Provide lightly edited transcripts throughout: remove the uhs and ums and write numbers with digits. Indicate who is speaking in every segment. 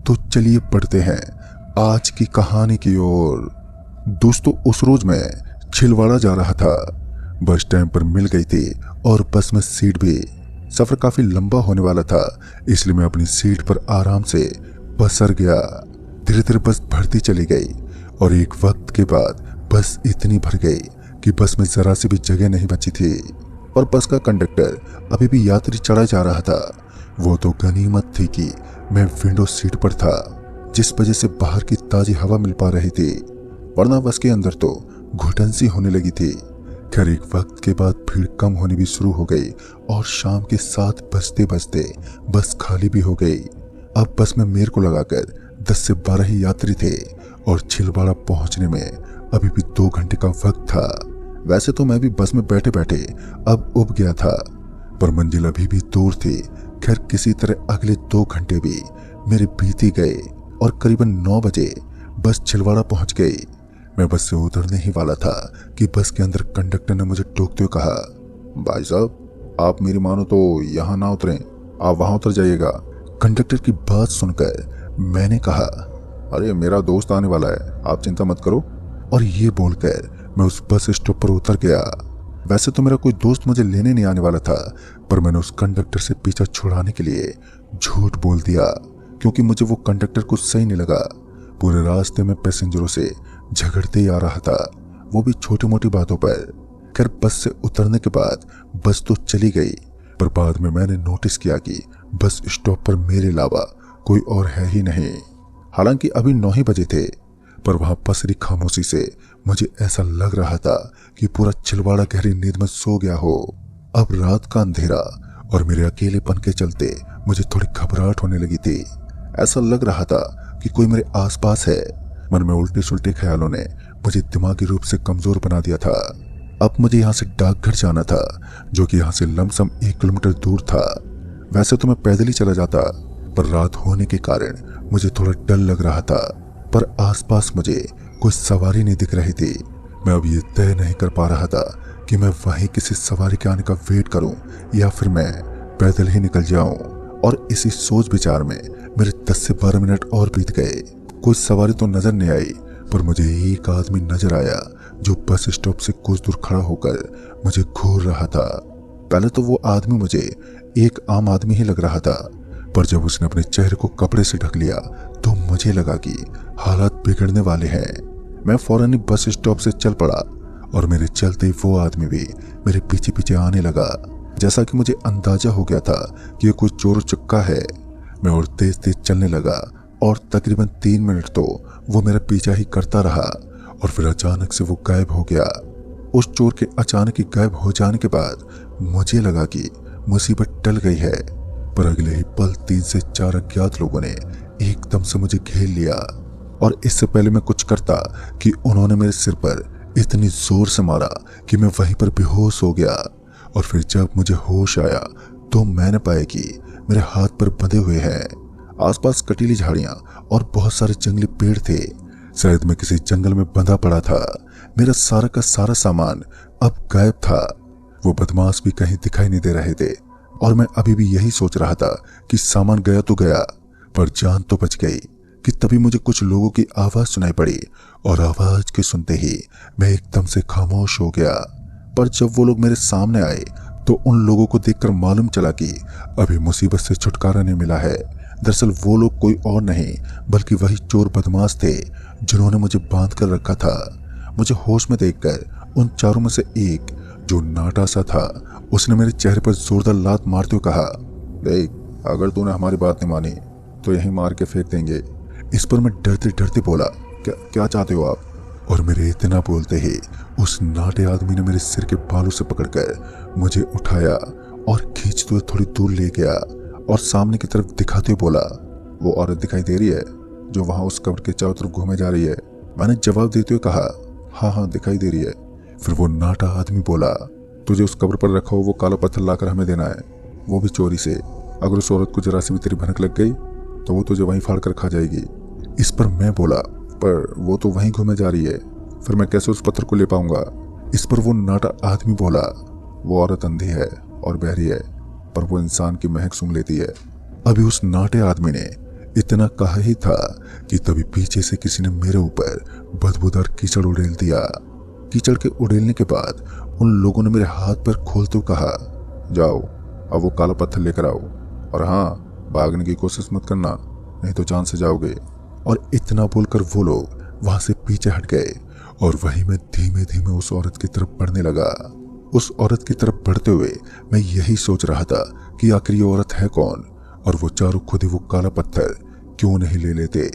Speaker 1: तो चलिए बढ़ते हैं आज की कहानी की ओर। दोस्तों, उस रोज मैं छिलवाड़ा जा रहा था। बस टाइम पर मिल गई थी और बस में सीट भी। सफर काफी लंबा होने वाला था, इसलिए मैं अपनी सीट पर आराम से बसर गया। धीरे धीरे बस भरती चली गई और एक वक्त के बाद बस इतनी भर गई कि बस में जरा सी भी जगह नहीं बची थी। और बस का कंडक्टर अभी भी यात्री चढ़ा जा रहा था। वो तो गनीमत थी कि मैं विंडो सीट पर था, जिस वजह से बाहर की ताजी हवा मिल पा रही थी, वरना बस के अंदर तो घुटन सी होने लगी थी। खैर, एक वक्त के बाद भीड़ कम होनी भी शुरू हो गई और शाम के 7 बजते बजते बस खाली भी हो गई। अब बस में मेरे को लगाकर 10 से 12 ही यात्री थे और छिलवाड़ा पहुंचने में अभी भी 2 घंटे का वक्त था। वैसे तो मैं भी बस में बैठे बैठे अब उब गया था, पर मंजिल अभी भी दूर थी। खैर, किसी तरह अगले 2 घंटे भी मेरे बीत ही गए और करीबन 9 बजे बस छिलवाड़ा पहुंच गई। मैं बस से उतरने ही वाला था कि बस के अंदर कंडक्टर ने मुझे टोकते हुए कहा, भाई साहब, आप मेरी मानो तो यहाँ ना उतरें, आप वहां उतर जाइएगा। कंडक्टर की बात सुनकर मैंने कहा, अरे मेरा दोस्त आने वाला है, आप चिंता मत करो। और ये बोलकर मैं उस बस स्टॉप पर उतर गया। वैसे तो मेरा कोई दोस्त मुझे लेने नहीं आने वाला था, पर मैंने उस कंडक्टर से पीछा छुड़ाने के लिए झूठ बोल दिया, क्योंकि मुझे वो कंडक्टर कुछ सही नहीं लगा। पूरे रास्ते में पैसेंजरों से झगड़ते ही आ रहा था, वो भी छोटी मोटी बातों पर। खैर, बस से उतरने के बाद बस तो चली गई, पर बाद में मैंने नोटिस किया कि बस स्टॉप पर मेरे अलावा कोई और है ही नहीं। हालांकि अभी 9 ही बजे थे, पर वहां पसरी खामोशी से मुझे ऐसा लग रहा था कि पूरा छिलवाड़ा गहरी नींद में सो गया हो। अब रात का अंधेरा और मेरे अकेलेपन के चलते मुझे थोड़ी घबराहट होने लगी थी। ऐसा लग रहा था कि कोई मेरे आसपास है। मन में उल्टे सुल्टे ख्यालों ने मुझे दिमागी रूप से कमजोर बना दिया था। अब मुझे यहाँ से डाकघर जाना था, जो कि यहाँ से लमसम 1 किलोमीटर दूर था। वैसे तो मैं पैदल ही चला जाता, पर रात होने के कारण मुझे थोड़ा डर लग रहा था। पर आसपास मुझे कोई सवारी नहीं दिख रही थी। मैं अब ये तय नहीं कर पा रहा था कि मैं वहीं किसी सवारी के आने का वेट करूं या फिर मैं पैदल ही निकल जाऊं। और इसी सोच विचार में मेरे 10 से 12 मिनट और बीत गए। कोई सवारी तो नजर नहीं आई, पर मुझे एक आदमी नजर आया जो बस स्टॉप से कुछ दूर खड़ा होकर मुझे घूर रहा था। पहले तो वो आदमी मुझे एक आम आदमी ही लग रहा था, पर जब उसने अपने चेहरे को कपड़े से ढक लिया तो मुझे लगा कि हालात बिगड़ने वाले हैं। मैं फौरन ही बस स्टॉप से चल पड़ा और मेरे चलते ही वो आदमी भी मेरे पीछे पीछे आने लगा। जैसा कि मुझे अंदाजा हो गया था कि ये कोई चोर चुक्का है। मैं और तेज तेज चलने लगा और तकरीबन 3 मिनट तो वो मेरा पीछा ही करता रहा और फिर अचानक से वो गायब हो गया। उस चोर के अचानक ही गायब हो जाने के बाद मुझे लगा कि मुसीबत टल गई है, पर अगले ही पल 3 से 4 अज्ञात लोगों ने एकदम से मुझे घेर लिया। और इससे पहले मैं कुछ करता कि उन्होंने मेरे सिर पर इतनी जोर से मारा कि मैं वहीं पर बेहोश हो गया। और फिर जब मुझे होश आया तो मैंने पाया कि मेरे हाथ पर बंधे हुए हैं। आसपास कटीली झाड़ियां और बहुत सारे जंगली पेड़ थे। शायद मैं किसी जंगल में बंधा पड़ा था। मेरा सारा का सारा सामान अब गायब था। वो बदमाश भी कहीं दिखाई नहीं दे रहे थे और मैं अभी भी यही सोच रहा था कि सामान गया तो गया, पर जान तो बच गई कि तभी मुझे कुछ लोगों की आवाज सुनाई पड़ी और आवाज के सुनते ही मैं एकदम से खामोश हो गया। पर जब वो लोग मेरे सामने आए तो उन लोगों को देखकर मालूम चला कि अभी मुसीबत से छुटकारा नहीं मिला है। दरअसल वो लोग कोई और नहीं बल्कि वही चोर बदमाश थे जिन्होंने मुझे बांध कर रखा था। मुझे होश में देखकर उन चारों में से एक, जो नाटा सा था, उसने मेरे चेहरे पर जोरदार लात मारते हुए कहा, देख, अगर तूने हमारी बात नहीं मानी तो यहीं मार के फेंक देंगे। इस पर मैं डरते डरते बोला, क्या चाहते हो आप? और मेरे इतना बोलते ही उस नाटे आदमी ने मेरे सिर के बालों से पकड़कर मुझे उठाया और खींचते हुए थोड़ी दूर ले गया और सामने की तरफ दिखाते हुए बोला, वो औरत दिखाई दे रही है जो वहां उस कब्र के चारों तरफ घूमे जा रही है? मैंने जवाब देते हुए कहा, हाँ हाँ दिखाई दे रही है। फिर वो नाटा आदमी बोला, तुझे उस कब्र पर रखा हो वो काला पत्थर लाकर हमें देना है, वो भी चोरी से। अगर उस औरत को जरा सी भी तेरी भनक लग गई तो वो तुझे वहीं फाड़ कर खा जाएगी। इस पर मैं बोला, पर वो तो वहीं घूमे जा रही है, फिर मैं कैसे उस पत्थर को ले पाऊंगा? इस पर वो नाटा आदमी बोला, वो औरत अंधी है और बहरी है, पर वो इंसान की महक सूंघ लेती है। अभी उस नाटे आदमी ने इतना कहा ही था कि तभी पीछे से किसी ने मेरे ऊपर बदबूदार कीचड़ उड़ेल दिया। कीचड़ के उड़ेलने के बाद उन लोगों ने मेरे हाथ पर खोलते हुए कहा, जाओ अब वो काला पत्थर लेकर आओ, और हाँ, भागने की कोशिश मत करना, नहीं तो जान से जाओगे। और इतना बोलकर वो लोग वहां से पीछे हट गए और वहीं मैं धीमे धीमे उस औरत की तरफ बढ़ने लगा। उस औरत की तरफ बढ़ते हुए मैं यही सोच रहा था कि आखिर ये औरत है कौन, और वो चारों खुद ही वो काला पत्थर क्यों नहीं ले लेते।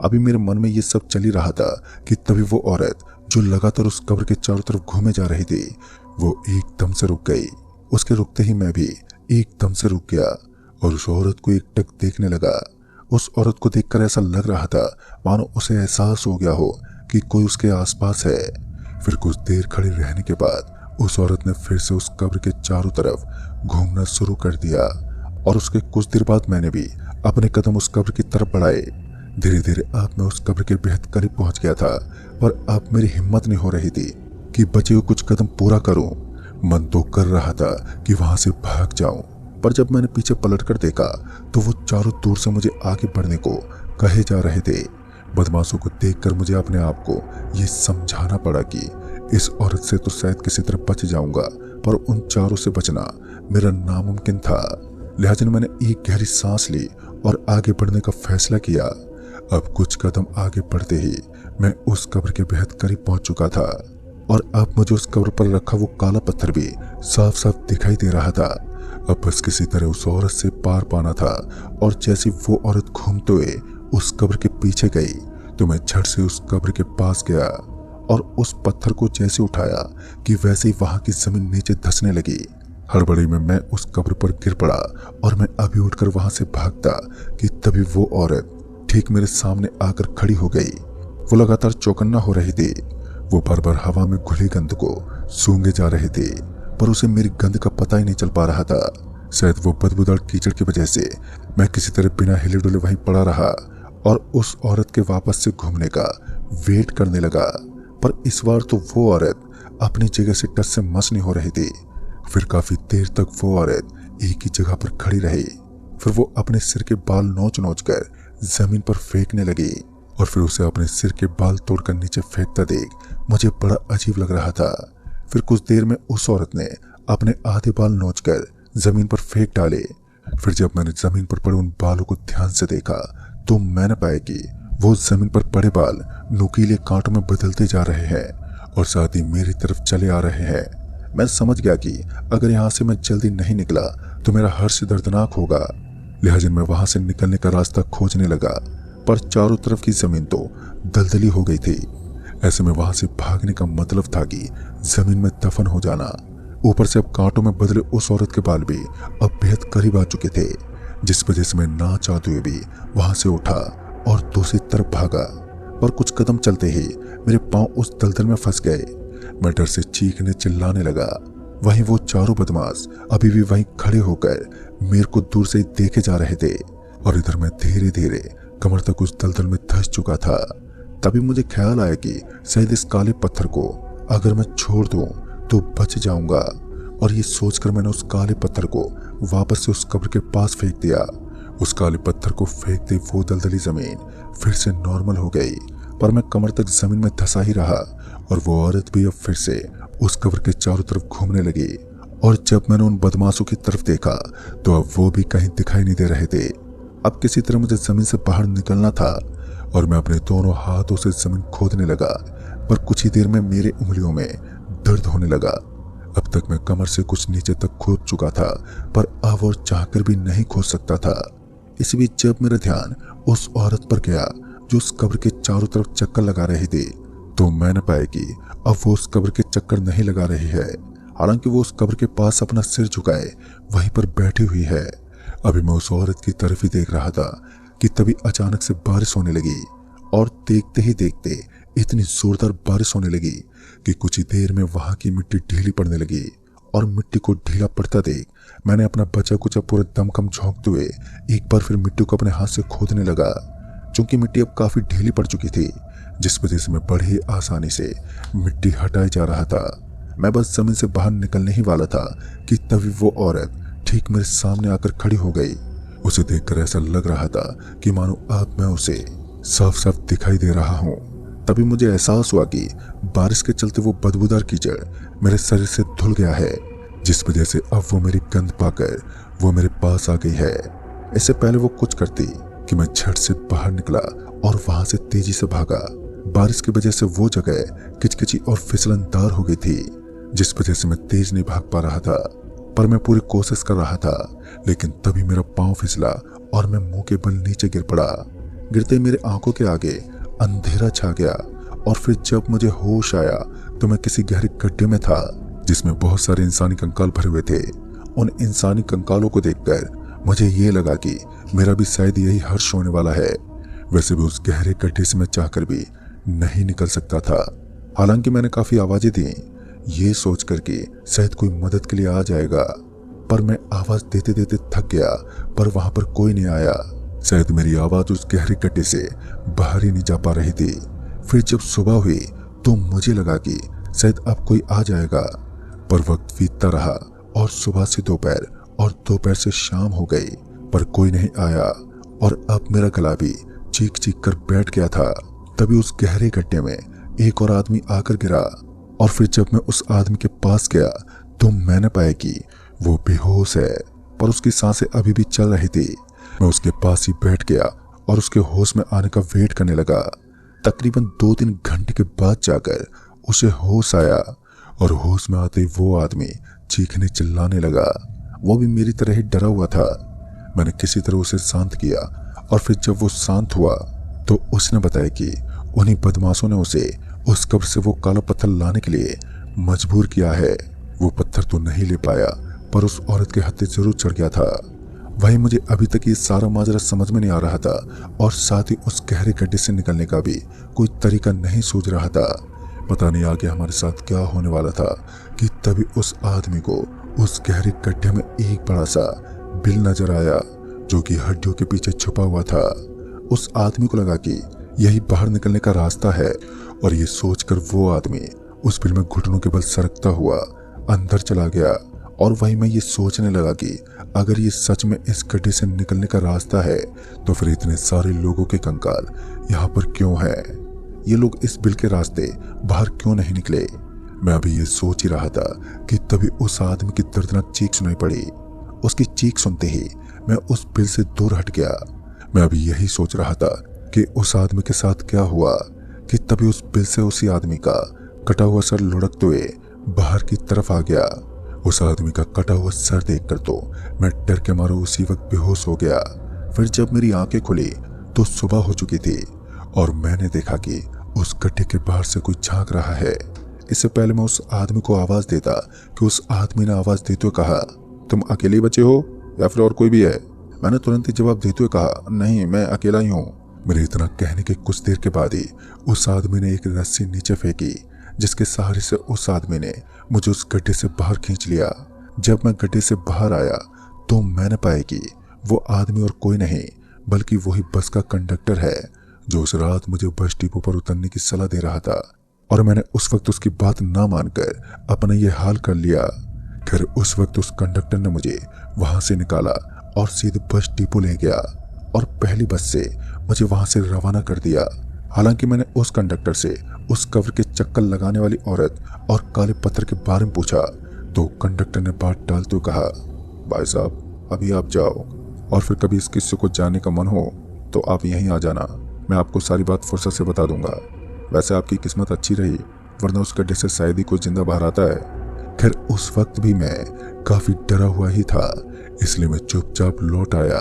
Speaker 1: अभी मेरे मन में ये सब चल ही रहा था कि तभी वो औरत जो लगातार उस कब्र के चारों तरफ घूमे जा रही थी, वो एकदम से रुक गई। उसके रुकते ही मैं भी एकदम से रुक गया और उस औरत को एकटक देखने लगा। उस औरत को देखकर ऐसा लग रहा था मानो उसे एहसास हो गया हो कि कोई उसके आसपास है। फिर कुछ देर खड़ी रहने के बाद उस औरत ने फिर से उस कब्र के चारों तरफ घूमना शुरू कर दिया, और उसके कुछ देर बाद मैंने भी अपने कदम उस कब्र की तरफ बढ़ाए। धीरे धीरे अब मैं उस कब्र के बेहद करीब पहुंच गया था, पर अब मेरी हिम्मत नहीं हो रही थी कि बचे हुए कुछ कदम पूरा करूं। मन तो कर रहा था कि वहां से भाग जाऊं, पर जब मैंने पीछे पलटकर देखा तो वो चारों दूर से मुझे आगे बढ़ने को कहे जा रहे थे। बदमाशों को देखकर मुझे अपने आप को ये समझाना पड़ा कि इस औरत से तो शायद किसी तरह बच जाऊंगा, पर उन चारों से बचना मेरा नामुमकिन था। लिहाजा मैंने एक गहरी सांस ली और आगे बढ़ने का फैसला किया। अब कुछ कदम आगे बढ़ते ही मैं उस कब्र के बेहद करीब पहुंच चुका था, और अब मुझे उस कब्र पर रखा वो काला पत्थर भी साफ साफ दिखाई दे रहा था। अब बस किसी तरह उस औरत से पार पाना था, और जैसी वो औरत घूमते हुए उस कब्र के पीछे गई तो मैं झट से उस कब्र के पास गया और उस पत्थर को जैसे उठाया कि वैसे ही वहां की जमीन नीचे धंसने लगी। हड़बड़ी में मैं उस कब्र पर गिर पड़ा और मैं अभी उठकर वहां से भागता कि तभी वो औरत ठीक मेरे सामने आकर खड़ी हो गई। वो लगातार चौकन्ना हो रही थी। वो बार बार हवा में घुली गंध को सूंघे जा रहे थे, पर उसे मेरी गंध का पता ही नहीं चल पा रहा था। शायद वो बदबूदार कीचड़ की वजह से मैं किसी तरह बिना हिले डुले वहीं पड़ा रहा और उस औरत के वापस से घूमने का वेट करने लगा। पर इस बार तो वो औरत अपनी जगह से टस से मस नहीं हो रही थी। फिर काफी देर तक वो औरत एक ही जगह पर खड़ी रही। फिर वो अपने सिर के बाल नोच नोच कर जमीन पर फेंकने लगी, और फिर उसे अपने सिर के बाल तोड़कर नीचे फेंकता देख मुझे बड़ा अजीब लग रहा था। फिर कुछ देर में उस औरत ने अपने आधे बाल नोचकर जमीन पर फेंक डाले। फिर जब मैंने जमीन पर पड़े उन बालों को ध्यान से देखा तो मैंने पाया कि वो जमीन पर पड़े बाल नुकीले कांटों में बदलते जा रहे हैं और साथ ही मेरी तरफ चले आ रहे हैं। मैं समझ गया कि अगर यहाँ से मैं जल्दी नहीं निकला तो मेरा हर्ष दर्दनाक होगा। लिहाजा मैं वहां से निकलने का रास्ता खोजने लगा, पर चारों तरफ की जमीन तो दलदली हो गई थी। ऐसे में वहां से भागने का मतलब था कि जमीन में दफन हो जाना। ऊपर से अब कांटों में बदले उस औरत के बाल भी अब बेहद करीब आ चुके थे, जिस वजह से मैं ना चाहते हुए भी वहां से उठा और दूसरी तरफ भागा। पर कुछ कदम चलते ही मेरे पांव उस दलदल में फंस गए। मैं डर से चीखने चिल्लाने लगा। वहीं वो चारों बदमाश अभी भी वहीं खड़े होकर मेरे को दूर से देखे जा रहे थे, और इधर मैं धीरे धीरे कमर तक उस दलदल में धंस चुका था। तभी मुझे ख्याल आया कि शायद इस काले पत्थर को अगर मैं छोड़ दूं तो बच जाऊंगा, और ये सोचकर मैंने उस काले पत्थर को वापस से उस कब्र के पास फेंक दिया। उस काले पत्थर को फेंकते वो दलदली जमीन फिर से नॉर्मल हो गई, पर मैं कमर तक जमीन में धंसा ही रहा, और वो औरत भी अब फिर से उस कब्र के चारों तरफ घूमने लगी। और जब मैंने उन बदमाशों की तरफ देखा तो अब वो भी कहीं दिखाई नहीं दे रहे थे। अब किसी तरह मुझे जमीन से बाहर निकलना था, और मैं अपने दोनों हाथों से जमीन खोदने लगा, पर कुछ ही देर में मेरे उंगलियों में दर्द होने लगा। अब तक मैं कमर से कुछ नीचे तक खोद चुका था, पर अब और चाहकर भी नहीं खोद सकता था। इसी बीच जब मेरा ध्यान उस औरत पर गया जो उस कब्र के चारों तरफ चक्कर लगा रही थी, तो मैंने पाया कि अब वो उस कब्र के चक्कर नहीं लगा रही है। हालांकि वो उस कब्र के पास अपना सिर झुकाए वहीं पर बैठी हुई है। अभी मैं उस औरत की तरफ ही देख रहा था कि तभी अचानक से बारिश होने लगी, और देखते ही देखते इतनी जोरदार बारिश होने लगी कि कुछ ही देर में वहां की मिट्टी ढीली पड़ने लगी। और मिट्टी को ढीला पड़ता देख मैंने अपना बचा कुचा पूरे दमखम झोंकते हुए एक बार फिर मिट्टी को अपने हाथ से खोदने लगा। चूंकि मिट्टी अब काफी ढीली पड़ चुकी थी, जिस वजह से मैं बड़ी ही आसानी से मिट्टी हटाए जा रहा था। मैं बस जमीन से बाहर निकलने ही वाला था कि तभी वो औरत ठीक मेरे सामने आकर खड़ी हो गई। उसे देखकर ऐसा लग रहा था कि मानो अब मैं उसे साफ साफ दिखाई दे रहा हूँ। तभी मुझे एहसास हुआ कि बारिश के चलते वो बदबूदार कीचड़ मेरे शरीर से धुल गया है, जिस वजह से अब वो मेरी गंध पाकर वो मेरे पास आ गई है। इससे पहले वो कुछ करती कि मैं झट से बाहर निकला और वहां से तेजी से भागा। बारिश की वजह से वो जगह किचकिची और फिसलनदार हो गई थी, जिस वजह से मैं तेज नहीं भाग पा रहा था। पर मैं पूरी कोशिश कर रहा था, लेकिन तभी मेरा पांव फिसला और मैं मुंह के बल नीचे गिर पड़ा। गिरते मेरे आंखों के आगे अंधेरा छा गया और फिर जब मुझे होश आया तो मैं किसी गहरे गड्ढे में था, जिसमें बहुत सारे इंसानी कंकाल भरे हुए थे। उन इंसानी कंकालों को देखकर मुझे ये लगा कि मेरा भी शायद यही हर्ष होने वाला है। वैसे भी उस गहरे गड्ढे से मैं चाहकर भी नहीं निकल सकता था। हालांकि मैंने काफी आवाजें दी, ये सोचकर कि शायद कोई मदद के लिए आ जाएगा, पर मैं आवाज देते देते थक गया, पर वहां पर कोई नहीं आया। शायद मेरी आवाज उस गहरे गड्ढे से बाहर ही नहीं जा पा रही थी। फिर जब सुबह हुई तो मुझे लगा कि शायद अब कोई आ जाएगा, पर वक्त बीतता रहा और सुबह से दोपहर और दोपहर से शाम हो गई, पर कोई नहीं आया और अब मेरा गला भी चीख चीख कर बैठ गया था। तभी उस गहरे गड्ढे में एक और आदमी आकर गिरा और फिर जब मैं उस आदमी के पास गया तो मैंने पाया कि वो बेहोश है, पर उसकी सांसें अभी भी चल रही थी। मैं उसके पास ही बैठ गया और उसके होश में आने का वेट करने लगा। तकरीबन 2-3 घंटे के बाद जाकर उसे होश आया और होश में आते ही वो आदमी चीखने चिल्लाने लगा। वो भी मेरी तरह ही डरा हुआ था। मैंने किसी तरह उसे शांत किया और फिर जब वो शांत हुआ तो उसने बताया कि उन्हीं बदमाशों ने उसे उस कब्र से वो काला पत्थर लाने के लिए मजबूर किया है। वो पत्थर तो नहीं ले पाया, पर उस औरत के हत्थे जरूर चढ़ गया था। वही मुझे अभी तक ये सारा माजरा समझ में नहीं आ रहा था और साथ ही उस गहरे गड्ढे से निकलने का भी कोई तरीका नहीं सूझ रहा था। पता नहीं आगे हमारे साथ क्या होने वाला था कि तभी उस आदमी को उस गहरे गड्ढे में एक बड़ा सा बिल नजर आया, जो कि हड्डियों के पीछे छुपा हुआ था। उस आदमी को लगा कि यही बाहर निकलने का रास्ता है और ये सोचकर वो आदमी उस बिल में घुटनों के बल सरकता हुआ अंदर चला गया। और वहीं मैं ये सोचने लगा कि अगर ये सच में इस गड्ढे से निकलने का रास्ता है तो फिर इतने सारे लोगों के कंकाल यहाँ पर क्यों है? ये लोग इस बिल के रास्ते बाहर क्यों नहीं निकले? मैं अभी ये सोच ही रहा था कि तभी उस आदमी की दर्दनाक चीख सुनाई पड़ी। उसकी चीख सुनते ही मैं उस बिल से दूर हट गया। मैं अभी यही सोच रहा था कि उस आदमी के साथ क्या हुआ कि तभी उस बिल से उसी आदमी का कटा हुआ सर लुढ़कते हुए बाहर की तरफ आ गया। उस आदमी का कटा हुआ सर देखकर तो मैं डर के मारे उसी वक्त बेहोश हो गया। फिर जब मेरी आंखें खुली तो सुबह हो चुकी थी और मैंने देखा कि उस गड्ढे के बाहर से कोई झांक रहा है। इससे पहले मैं उस आदमी को आवाज देता कि उस आदमी ने आवाज देते हुए कहा, तुम अकेले ही बचे हो या फिर और कोई भी है? मैंने तुरंत ही जवाब देते हुए कहा, नहीं, मैं अकेला ही हूँ। मेरे इतना कहने के कुछ देर के बाद ही उस आदमी ने एक रस्सी नीचे फेंकी, जिसके सहारे से उस आदमी ने मुझे उस गड्ढे से बाहर खींच लिया। जब मैं गड्ढे से बाहर आया तो मैंने पाया कि वो आदमी और कोई नहीं बल्कि वही बस का कंडक्टर है, जो उस रात मुझे बस डिपो पर उतरने की सलाह दे रहा था। और मैंने उस वक्त उसकी बात ना मानकर अपना ये हाल कर लिया। खैर उस वक्त उस कंडक्टर ने मुझे वहां से निकाला और सीधे बस डिपो ले गया और पहली बस से मुझे वहां से रवाना कर दिया। हालांकि मैंने उस कंडक्टर से उस कब्र के चक्कर लगाने वाली औरत और काले पत्थर के बारे में पूछा तो कंडक्टर ने बात टालते हुए कहा, भाई साहब अभी आप जाओ और फिर कभी इस किस्से को जानने का मन हो तो आप यहीं आ जाना, मैं आपको सारी बात फुर्सत से बता दूंगा। वैसे आपकी किस्मत अच्छी रही, वरना उस गड्ढे से शायद ही कोई जिंदा बाहर आता है। खैर उस वक्त भी मैं काफी डरा हुआ ही था, इसलिए मैं चुपचाप लौट आया।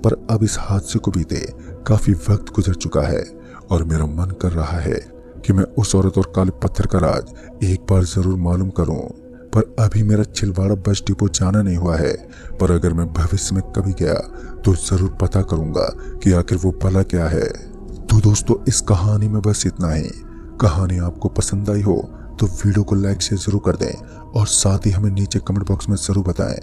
Speaker 1: पर अब इस हादसे को बीते काफी वक्त गुजर चुका है और मेरा मन कर रहा है कि मैं उस औरत और काले पत्थर का राज एक बार जरूर मालूम करूं। पर अभी मेरा छिलवाड़ा बस डिपो जाना नहीं हुआ है, पर अगर मैं भविष्य में कभी गया तो जरूर पता करूंगा कि आखिर वो भला क्या है। तो दोस्तों इस कहानी में बस इतना ही। कहानी आपको पसंद आई हो तो वीडियो को लाइक शेयर जरूर कर दें और साथ ही हमें नीचे कमेंट बॉक्स में जरूर बताएं।